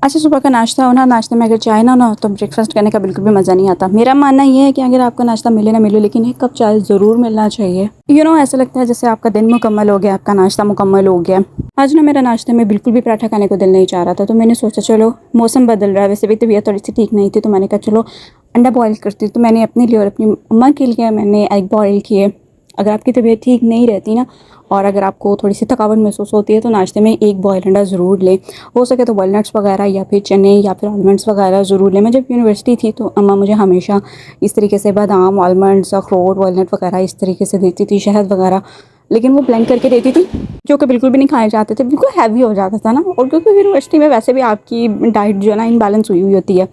अच्छा, सुबह का नाश्ता हो ना, नाश्ते में अगर चाय ना हो तो ब्रेकफास्ट करने का बिल्कुल भी मज़ा नहीं आता। मेरा मानना ये है कि अगर आपको नाश्ता मिले ना मिले, लेकिन एक कप चाय ज़रूर मिलना चाहिए। ऐसा लगता है जैसे आपका दिन मुकम्मल हो गया, आपका नाश्ता मुकम्मल हो गया। आज ना मेरा नाश्ते में बिल्कुल भी पराठा खाने को दिल नहीं चाह रहा था, तो मैंने सोचा चलो मौसम बदल रहा है, वैसे भी तबीयत थोड़ी सी ठीक नहीं थी, तो मैंने कहा चलो अंडा बॉयल करती हूँ। तो मैंने अपने लिए और अपनी अम्मा के लिए मैंने एग बॉयल किए। अगर आपकी तबीयत ठीक नहीं रहती ना, और अगर आपको थोड़ी सी थकावट महसूस होती है, तो नाश्ते में एक बॉयल अंडा ज़रूर लें। हो सके तो वॉलनट्स वगैरह या फिर चने या फिर आलमंड्स वगैरह ज़रूर लें। मैं जब यूनिवर्सिटी थी तो अम्मा मुझे हमेशा इस तरीके से बादाम, आलमंड्स, अखरोट, वॉलनट वगैरह इस तरीके से देती थी, शहद वगैरह, लेकिन वो ब्लेंड करके देती थी, जो कि बिल्कुल भी नहीं खाए जाते थे, बिल्कुल हैवी हो जाता था ना। और क्योंकि यूनिवर्सिटी में वैसे भी आपकी डाइट जो है ना इनबैलेंस हुई हुई होती है।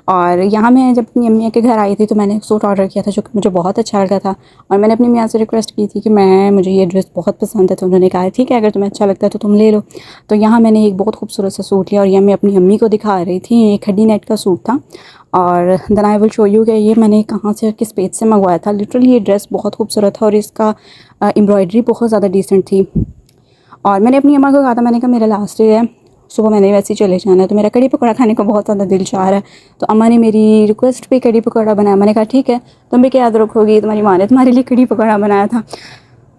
और यहाँ मैं जब अपनी अम्मी के घर आई थी तो मैंने एक सूट ऑर्डर किया था, जो कि मुझे बहुत अच्छा लगा था। और मैंने अपनी मियाँ से रिक्वेस्ट की थी कि मुझे ये ड्रेस बहुत पसंद है, तो उन्होंने कहा ठीक है, अगर तुम्हें अच्छा लगता है तो तुम ले लो। तो यहाँ मैंने एक बहुत खूबसूरत सा सूट लिया, और यह मैं अपनी अम्मी को दिखा रही थी। ये खड्डी नेट का सूट था, और then I will show you कि ये मैंने कहाँ से, किस पेज से मंगवाया था। लिटरली ये ड्रेस बहुत खूबसूरत था, और इसका एम्ब्रॉयडरी बहुत ज़्यादा डिसेंट थी। और मैंने अपनी अम्मा को कहा था, मैंने कहा मेरा लास्ट डे है, सुबह मैंने वैसे ही चले जाना है, तो मेरा कड़ी पकौड़ा खाने को बहुत ज़्यादा दिल चाह रहा है। तो अम्मा ने मेरी रिक्वेस्ट पे कड़ी पकौड़ा बनाया। मैंने कहा ठीक है, तुम भी क्या याद रखोगी, तुम्हारी माँ ने तुम्हारे लिए कड़ी पकौड़ा बनाया था।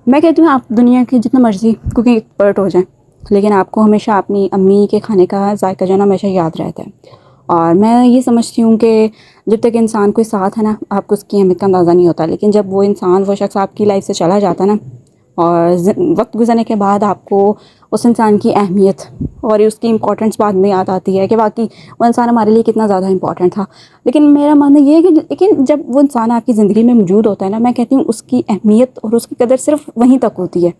मैं कहती हूँ आप दुनिया के जितना मर्ज़ी कुकिंग एक्सपर्ट हो जाएं, लेकिन आपको हमेशा अपनी अम्मी के खाने का जायका जो है ना हमेशा याद रहता है। और मैं ये समझती हूँ कि जब तक इंसान कोई साथ है ना, आपको उसकी अहमियत का अंदाज़ा नहीं होता। लेकिन जब वो इंसान, वो शख्स आपकी लाइफ से चला जाता है ना, और वक्त गुजरने के बाद आपको उस इंसान की अहमियत और उसकी इम्पोर्टेंस बाद में याद आती है कि वाकई वो इंसान हमारे लिए कितना ज़्यादा इम्पोर्टेंट था। लेकिन मेरा मानना ये है कि लेकिन जब वो इंसान आपकी ज़िंदगी में मौजूद होता है ना, मैं कहती हूँ उसकी अहमियत और उसकी कदर सिर्फ वहीं तक होती है।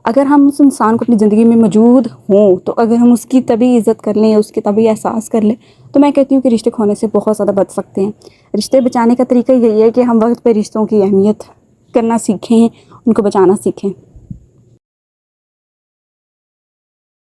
अगर हम उस इंसान को अपनी ज़िंदगी में मौजूद हों, तो अगर हम उसकी तभी इज़्ज़त कर लें, उसकी तभी एहसास कर लें, तो मैं कहती हूँ कि रिश्ते खोने से बहुत ज़्यादा बच सकते हैं। रिश्ते बचाने का तरीका यही है कि हम वक्त पे रिश्तों की अहमियत करना सीखें, उनको बचाना सीखें।